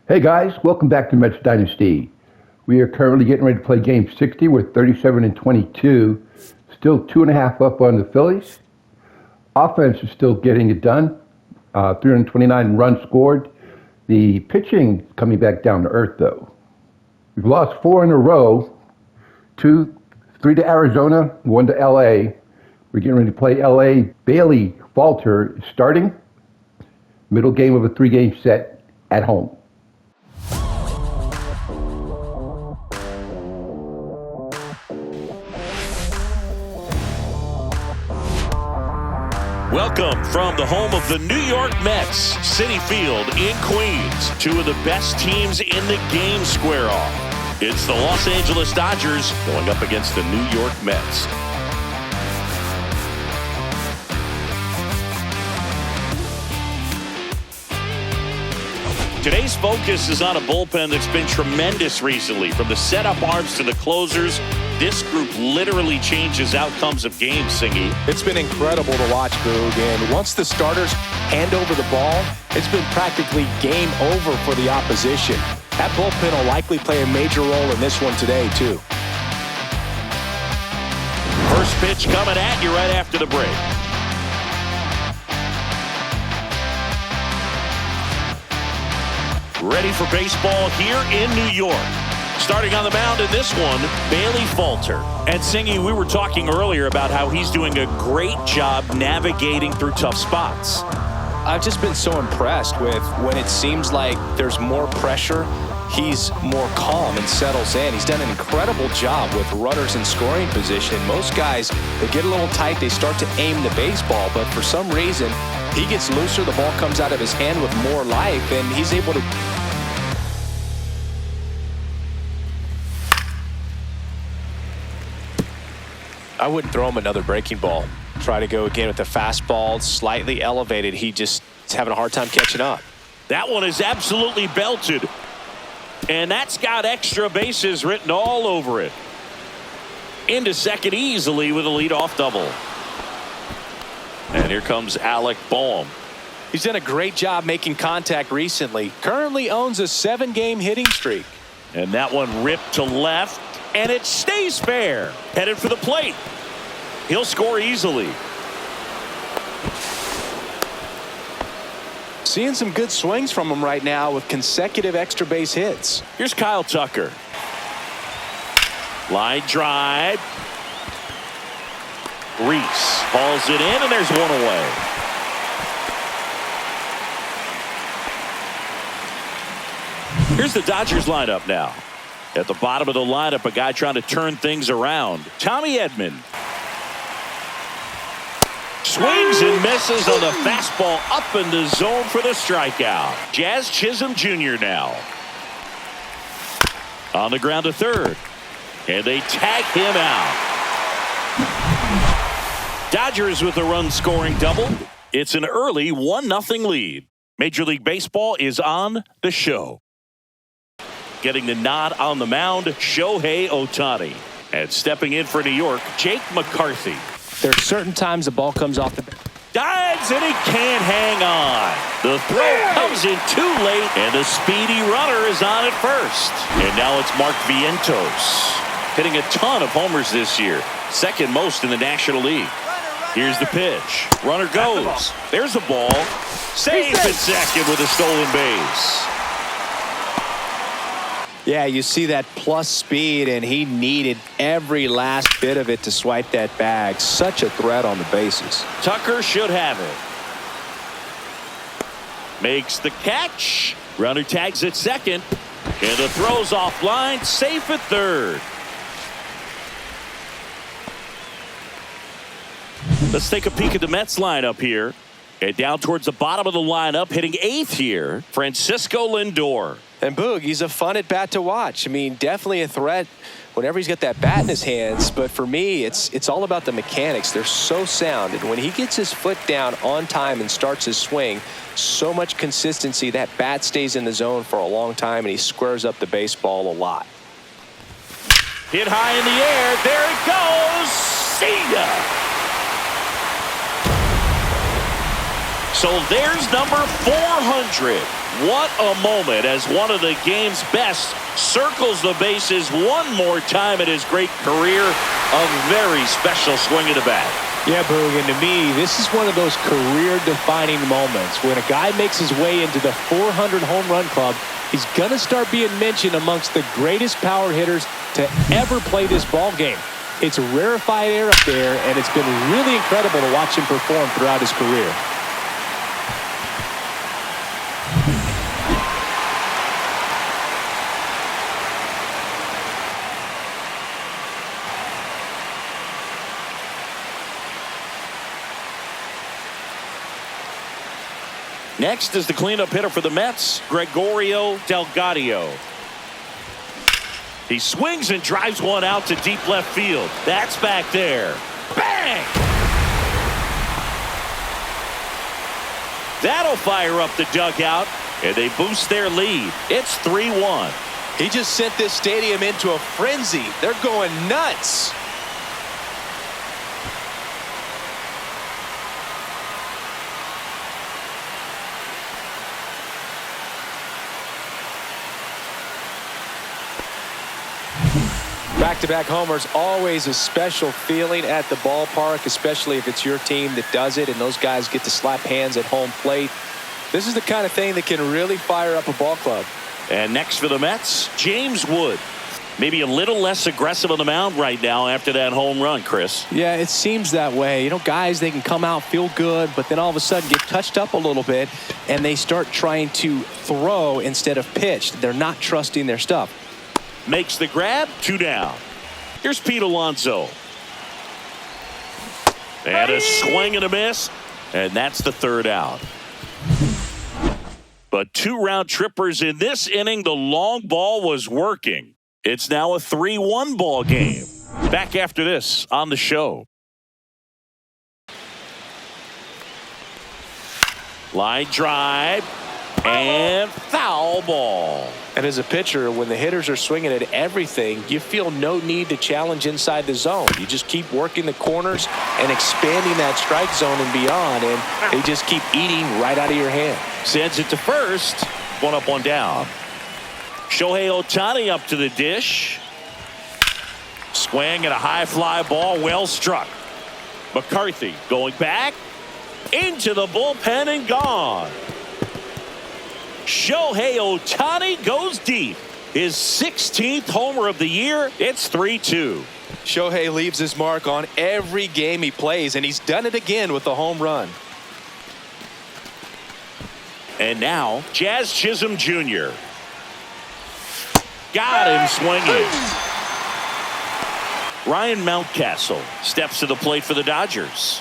Hey guys, welcome back to Mets Dynasty. We are currently getting ready to play game 60. We're 37-22. Still 2.5 up on the Phillies. Offense is still getting it done. 329 runs scored. The pitching coming back down to earth though. We've lost 4 in a row. 3 to Arizona, 1 to LA. We're getting ready to play LA. Bailey Falter is starting. Middle game of a 3-game set at home. Welcome from the home of the New York Mets, Citi Field in Queens. 2 of the best teams in the game square off. It's the Los Angeles Dodgers going up against the New York Mets. Today's focus is on a bullpen that's been tremendous recently. From the setup arms to the closers, this group literally changes outcomes of games, Singy. It's been incredible to watch, Boog. And once the starters hand over the ball, it's been practically game over for the opposition. That bullpen will likely play a major role in this one today, too. First pitch coming at you right after the break. Ready for baseball here in New York. Starting on the mound in this one, Bailey Falter. And Singy, we were talking earlier about how he's doing a great job navigating through tough spots. I've just been so impressed with when it seems like there's more pressure, he's more calm and settles in. He's done an incredible job with runners in scoring position. Most guys, they get a little tight, they start to aim the baseball, but for some reason, he gets looser, the ball comes out of his hand with more life, and he's able to... I wouldn't throw him another breaking ball. Try to go again with the fastball, slightly elevated. He just is having a hard time catching up. That one is absolutely belted. And that's got extra bases written all over it. Into second easily with a leadoff double. And here comes Alec Boehm. He's done a great job making contact recently. Currently owns a 7-game hitting streak. And that one ripped to left. And it stays fair. Headed for the plate. He'll score easily. Seeing some good swings from him right now with consecutive extra base hits. Here's Kyle Tucker. Line drive. Reese hauls it in, and there's one away. Here's the Dodgers lineup now. At the bottom of the lineup, a guy trying to turn things around. Tommy Edman. Swings and misses on the fastball up in the zone for the strikeout. Jazz Chisholm Jr. now. On the ground to third. And they tag him out. Dodgers with a run-scoring double. It's an early 1-0 lead. Major League Baseball is on the show. Getting the nod on the mound, Shohei Ohtani. And stepping in for New York, Jake McCarthy. There's certain times the ball comes off the... Dives and he can't hang on. The throw comes in too late, and the speedy runner is on at first. And now it's Mark Vientos. Hitting a ton of homers this year. Second most in the National League. Here's the pitch. Runner goes. There's the ball. Safe at second with a stolen base. Yeah, you see that plus speed, and he needed every last bit of it to swipe that bag. Such a threat on the bases. Tucker should have it. Makes the catch. Runner tags at second. And the throw's offline. Safe at third. Let's take a peek at the Mets lineup here. And down towards the bottom of the lineup, hitting 8th here, Francisco Lindor. And Boog, he's a fun at bat to watch. I mean, definitely a threat whenever he's got that bat in his hands. But for me, it's all about the mechanics. They're so sound. And when he gets his foot down on time and starts his swing, so much consistency, that bat stays in the zone for a long time, and he squares up the baseball a lot. Hit high in the air. There it goes. See ya. So there's number 400. What a moment as one of the game's best circles the bases one more time in his great career. A very special swing of the bat. Yeah, Boog, and to me, this is one of those career-defining moments. When a guy makes his way into the 400 home run club, he's going to start being mentioned amongst the greatest power hitters to ever play this ball game. It's a rarefied air up there, and it's been really incredible to watch him perform throughout his career. Next is the cleanup hitter for the Mets, Gregorio Delgado. He swings and drives one out to deep left field. That's back there. Bang! That'll fire up the dugout, and they boost their lead. It's 3-1. He just sent this stadium into a frenzy. They're going nuts. Back-to-back homers, always a special feeling at the ballpark, especially if it's your team that does it and those guys get to slap hands at home plate. This is the kind of thing that can really fire up a ball club. And next for the Mets, James Wood. Maybe a little less aggressive on the mound right now after that home run, Chris. Yeah, it seems that way. You know, guys, they can come out, feel good, but then all of a sudden get touched up a little bit, and they start trying to throw instead of pitch. They're not trusting their stuff. Makes the grab, 2 down. Here's Pete Alonso. And a swing and a miss, and that's the 3rd out. But 2 round trippers in this inning. The long ball was working. It's now a 3-1 ball game. Back after this on the show. Line drive and foul ball. And as a pitcher, when the hitters are swinging at everything, you feel no need to challenge inside the zone. You just keep working the corners and expanding that strike zone and beyond, and they just keep eating right out of your hand. Sends it to first. 1 up, 1 down. Shohei Ohtani up to the dish. Swing and a high fly ball, well struck. McCarthy going back into the bullpen and gone. Shohei Ohtani goes deep. His 16th homer of the year. It's 3-2. Shohei leaves his mark on every game he plays, and he's done it again with a home run. And now, Jazz Chisholm Jr. Got him swinging. Ryan Mountcastle steps to the plate for the Dodgers.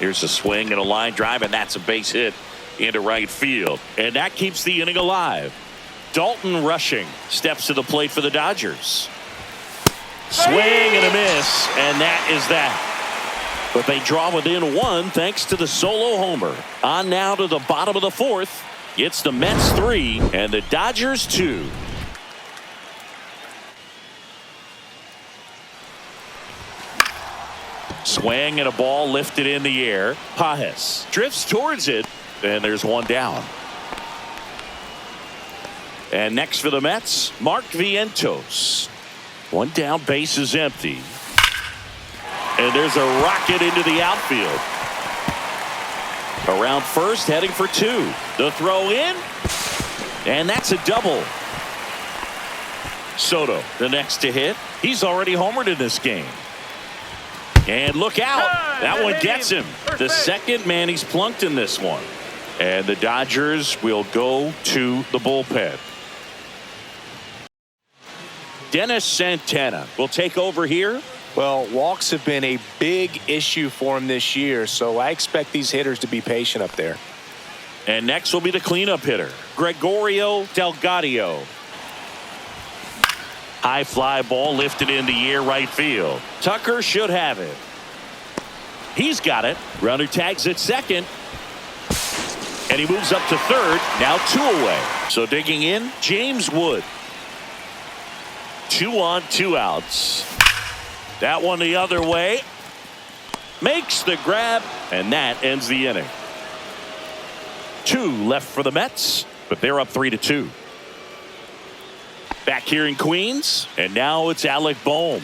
Here's a swing and a line drive, and that's a base hit into right field. And that keeps the inning alive. Dalton Rushing steps to the plate for the Dodgers. Swing and a miss, and that is that. But they draw within 1 thanks to the solo homer. On now to the bottom of the 4th. It's the Mets 3 and the Dodgers 2. Swing and a ball lifted in the air. Pajes drifts towards it, and there's 1 down. And next for the Mets, Mark Vientos. 1 down, base is empty. And there's a rocket into the outfield. Around first, heading for 2. The throw in, and that's a double. Soto, the next to hit. He's already homered in this game. And look out. That one gets him. The second man he's plunked in this one. And the Dodgers will go to the bullpen. Dennis Santana will take over here. Well, walks have been a big issue for him this year, so I expect these hitters to be patient up there. And next will be the cleanup hitter, Gregorio Delgado. High fly ball lifted in the air, right field. Tucker should have it. He's got it. Runner tags at second. And he moves up to third. Now 2 away. So digging in, James Wood. 2 on, 2 outs. That one the other way. Makes the grab, and that ends the inning. 2 left for the Mets, but they're up 3-2. Back here in Queens, and now it's Alec Bohm.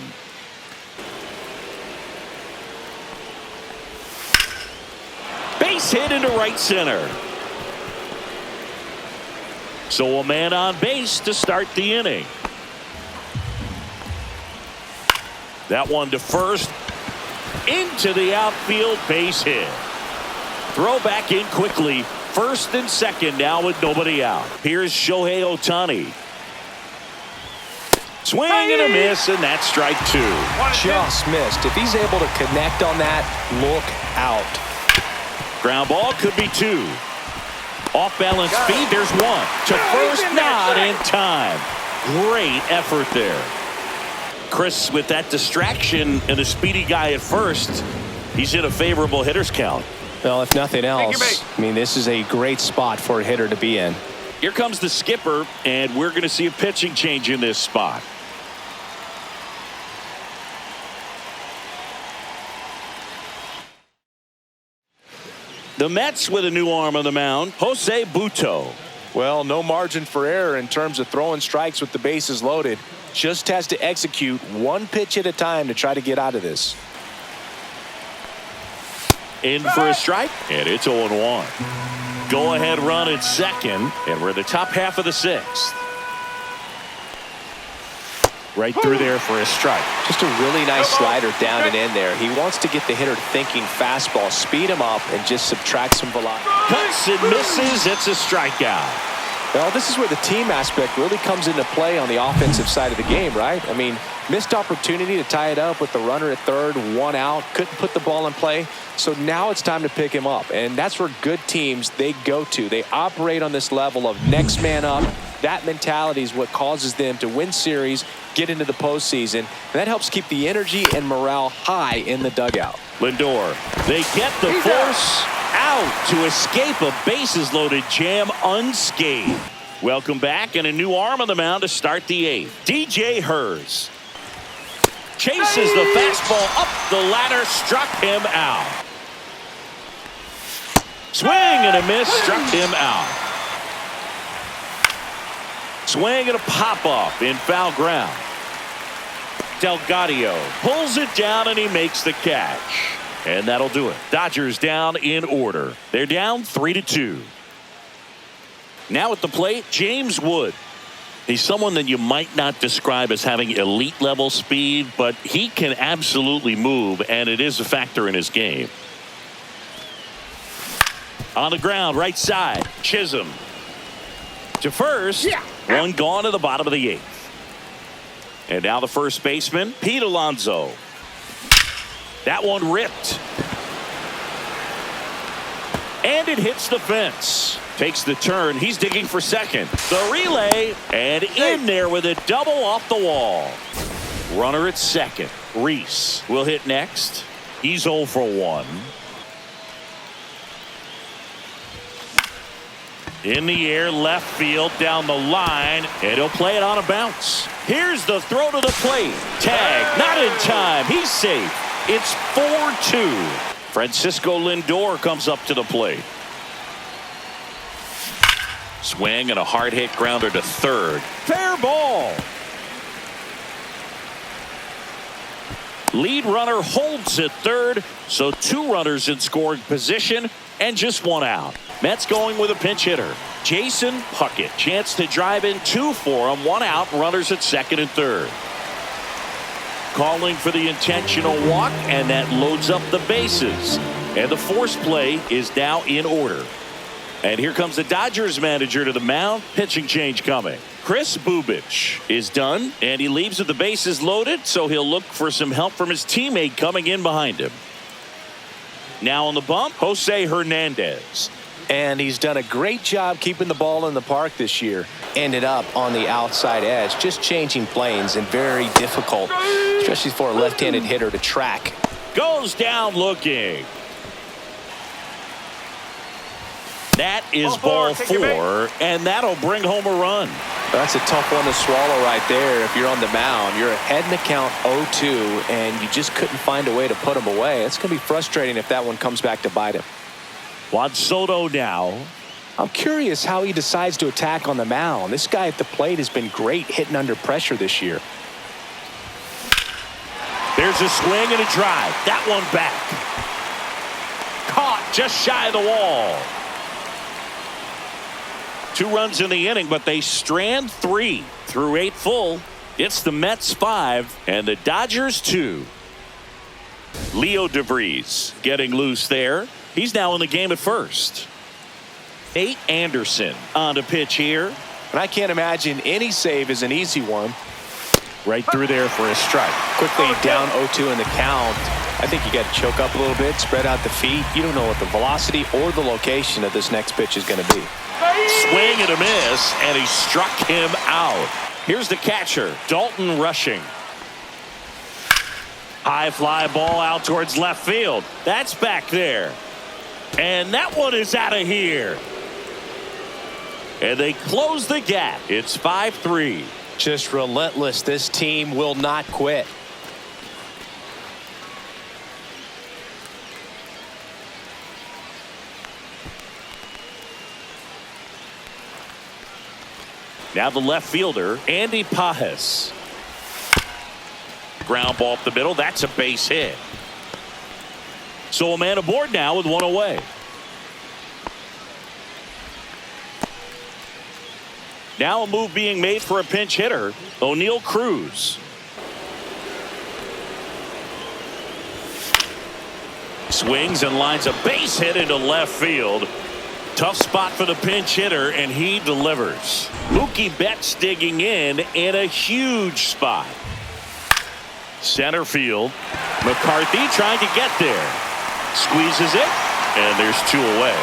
Base hit into right center. So a man on base to start the inning. That one to first. Into the outfield, base hit. Throw back in quickly. First and second now with nobody out. Here's Shohei Ohtani. Swing and a miss, and that's strike 2. Just missed. If he's able to connect on that, look out. Ground ball could be 2. Off balance speed, there's 1. To first, not in time. Great effort there. Chris, with that distraction and a speedy guy at first, he's in a favorable hitter's count. Well, if nothing else, I mean, this is a great spot for a hitter to be in. Here comes the skipper, and we're going to see a pitching change in this spot. The Mets with a new arm on the mound, Jose Butto. Well, no margin for error in terms of throwing strikes with the bases loaded. Just has to execute one pitch at a time to try to get out of this. In for a strike, and it's 0-1. Go ahead run at second, and we're in the top half of the 6th. Right through there for a strike. Just a really nice slider down and in there. He wants to get the hitter thinking fastball, speed him up, and just subtract some velocity. Cuts and misses. It's a strikeout. Well, this is where the team aspect really comes into play on the offensive side of the game, right? I mean, missed opportunity to tie it up with the runner at third, 1 out, couldn't put the ball in play. So now it's time to pick him up, and that's where good teams, they go to. They operate on this level of next man up. That mentality is what causes them to win series, get into the postseason, and that helps keep the energy and morale high in the dugout. Lindor, they get the force out to escape a bases-loaded jam unscathed. Welcome back, and a new arm on the mound to start the 8th. DJ Herz chases the fastball up the ladder, struck him out. Swing and a miss, struck him out. Swing and a pop-off in foul ground. Delgado pulls it down, and he makes the catch. And that'll do it. Dodgers down in order. They're down 3-2. Now at the plate, James Wood. He's someone that you might not describe as having elite level speed, but he can absolutely move, and it is a factor in his game. On the ground, right side, Chisholm. To first, one gone to the bottom of the 8th. And now the first baseman, Pete Alonso. That one ripped. And it hits the fence. Takes the turn. He's digging for second. The relay, and in there with a double off the wall. Runner at second. Reese will hit next. He's 0 for 1. In the air, left field, down the line, and he'll play it on a bounce. Here's the throw to the plate. Tag, not in time. He's safe. It's 4-2. Francisco Lindor comes up to the plate. Swing and a hard hit grounder to third. Fair ball. Lead runner holds at third, so 2 runners in scoring position and just 1 out. Mets going with a pinch hitter. Jason Puckett. Chance to drive in 2 for him. 1 out. Runners at second and third. Calling for the intentional walk, and that loads up the bases. And the force play is now in order. And here comes the Dodgers manager to the mound. Pitching change coming. Chris Bubich is done, and he leaves with the bases loaded, so he'll look for some help from his teammate coming in behind him. Now on the bump, Jose Hernandez. And he's done a great job keeping the ball in the park this year. Ended up on the outside edge, just changing planes, and very difficult, especially for a left-handed hitter to track. Goes down looking. That is ball 4, and that'll bring home a run. That's a tough one to swallow right there. If you're on the mound, you're ahead in the count 0-2, and you just couldn't find a way to put him away. It's going to be frustrating if that one comes back to bite him. Juan Soto now I'm curious how he decides to attack on the mound. This guy at the plate has been great hitting under pressure this year. There's a swing and a drive. That one back. Caught just shy of the wall. 2 runs in the inning, but they strand 3 through 8 full. It's the Mets 5 and the Dodgers 2. Leo DeVries getting loose there. He's now in the game at first. Nate Anderson on the pitch here. And I can't imagine any save is an easy one. Right through there for a strike. Quickly down 0-2 in the count. I think you got to choke up a little bit, spread out the feet. You don't know what the velocity or the location of this next pitch is going to be. Swing and a miss, and he struck him out. Here's the catcher, Dalton Rushing. High fly ball out towards left field. That's back there. And that one is out of here. And they close the gap. It's 5-3. Just relentless. This team will not quit. Now the left fielder, Andy Pajes. Ground ball up the middle. That's a base hit. So a man aboard now with 1 away. Now a move being made for a pinch hitter, O'Neal Cruz. Swings and lines a base hit into left field. Tough spot for the pinch hitter, and he delivers. Mookie Betts digging in a huge spot. Center field. McCarthy trying to get there. Squeezes it, and there's 2 away.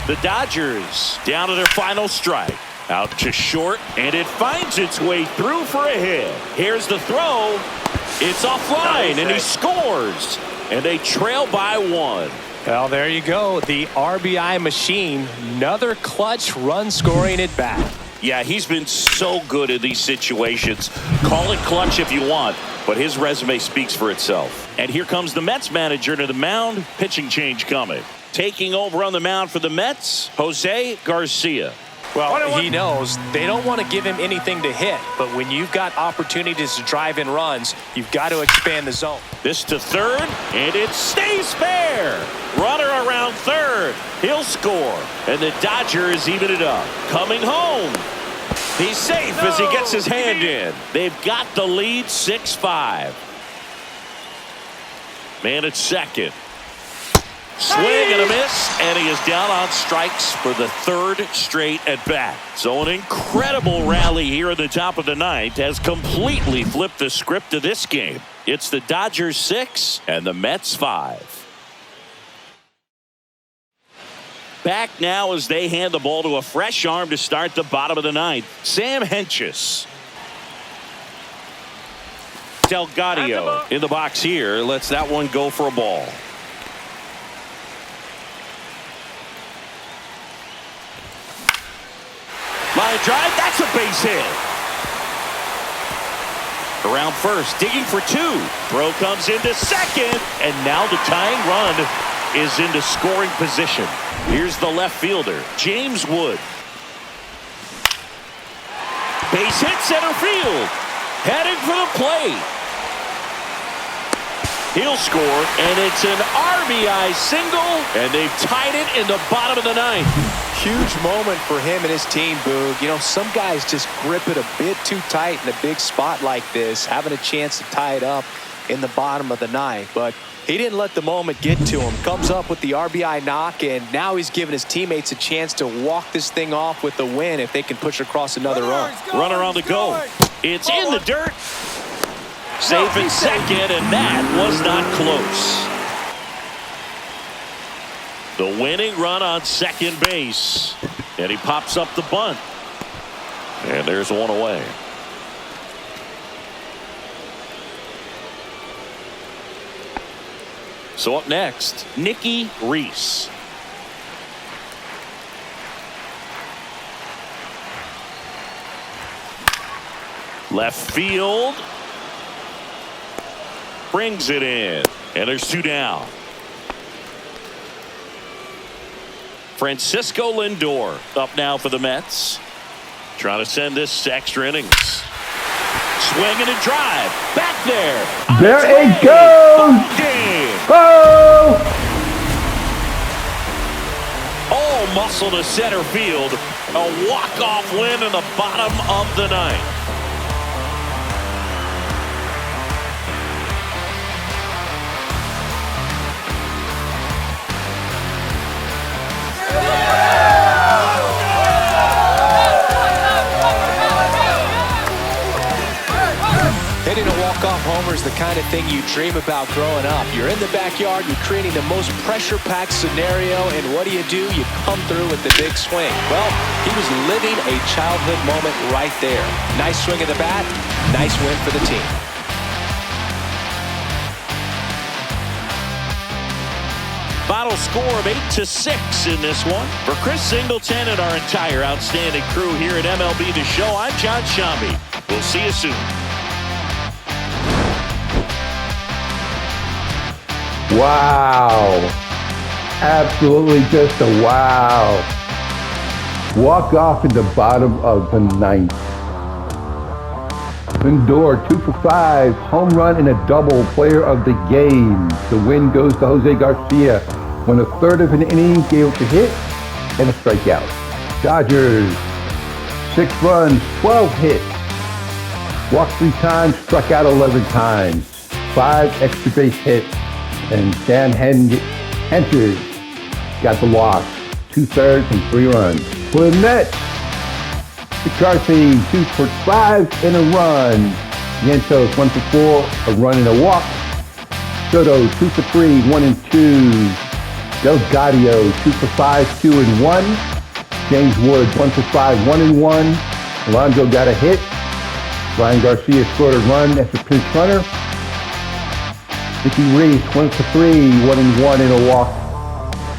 The Dodgers down to their final strike. Out to short, and it finds its way through for a hit. Here's the throw. It's offline, and he scores. And they trail by 1. Well, there you go. The RBI machine. Another clutch run scoring at bat. Yeah, he's been so good in these situations. Call it clutch if you want, but his resume speaks for itself. And here comes the Mets manager to the mound. Pitching change coming. Taking over on the mound for the Mets, Jose Garcia. Well, he knows they don't want to give him anything to hit, but when you've got opportunities to drive in runs, you've got to expand the zone. This to third, and it stays fair. Runner around third. He'll score, and the Dodgers even it up. Coming home. He's safe as he gets his hand in. They've got the lead 6-5. Man at second. Swing and a miss, and he is down on strikes for the 3rd straight at bat. So an incredible rally here at the top of the 9th has completely flipped the script of this game. It's the Dodgers 6 and the Mets 5. Back now as they hand the ball to a fresh arm to start the bottom of the 9th. Sam Hentges. Delgado in the box here. Lets that one go for a ball. Line drive, that's a base hit. Around first, digging for 2. Throw comes into second, and now the tying run is into scoring position. Here's the left fielder, James Wood. Base hit center field. Heading for the plate. He'll score, and it's an RBI single, and they've tied it in the bottom of the 9th. Huge moment for him and his team, Boog. You know, some guys just grip it a bit too tight in a big spot like this, having a chance to tie it up in the bottom of the 9th. But he didn't let the moment get to him. Comes up with the RBI knock, and now he's giving his teammates a chance to walk this thing off with the win if they can push across another run. Runner on the go. It's in the dirt. Safe in second, and that was not close. The winning run on second base. And he pops up the bunt. And there's 1 away. So up next, Nicky Reese. Left field. Brings it in. And there's 2 down. Francisco Lindor up now for the Mets. Trying to send this extra innings. Swing and a drive. Back there. There it goes. Game. Oh! All muscle to center field. A walk-off win in the bottom of the ninth. Hitting a walk-off homer is the kind of thing you dream about growing up. You're in the backyard, you're creating the most pressure-packed scenario, and what do? You come through with the big swing. Well, he was living a childhood moment right there. Nice swing of the bat, nice win for the team. Final score of 8-6 in this one. For Chris Singleton and our entire outstanding crew here at MLB The Show, I'm John Shambi. We'll see you soon. Wow. Absolutely just a wow. Walk off in the bottom of the ninth. Lindor 2 for 5. Home run and a double. Player of the game. The win goes to Jose Garcia. When a third of an inning gave up a hit and a strikeout. Dodgers 6 runs, 12 hits. Walked 3 times, struck out 11 times. 5 extra base hits. And Dan Hentges got the loss. 2/3 and 3 runs. For the Mets, McCarthy 2 for 5 and a run. Vientos 1 for 4, a run and a walk. Soto 2 for 3, 1 and 2. Delgado 2 for 5, 2 and 1. James Wood 1 for 5, 1 and 1. Alonso got a hit. Ryan Garcia scored a run as a pinch runner. Mickey Reese 1 for 3, 1 and 1 in a walk.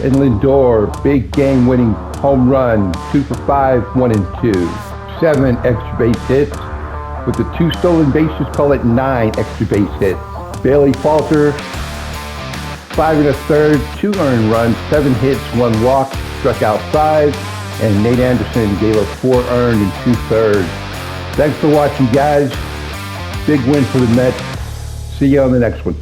And Lindor, big game winning home run, 2 for 5, 1 and 2. 7 extra base hits. With the 2 stolen bases, call it 9 extra base hits. Bailey Falter, 5 1/3, 2 earned runs, 7 hits, 1 walk, struck out 5. And Nate Anderson gave up 4 earned and 2/3. Thanks for watching, guys. Big win for the Mets. See you on the next one.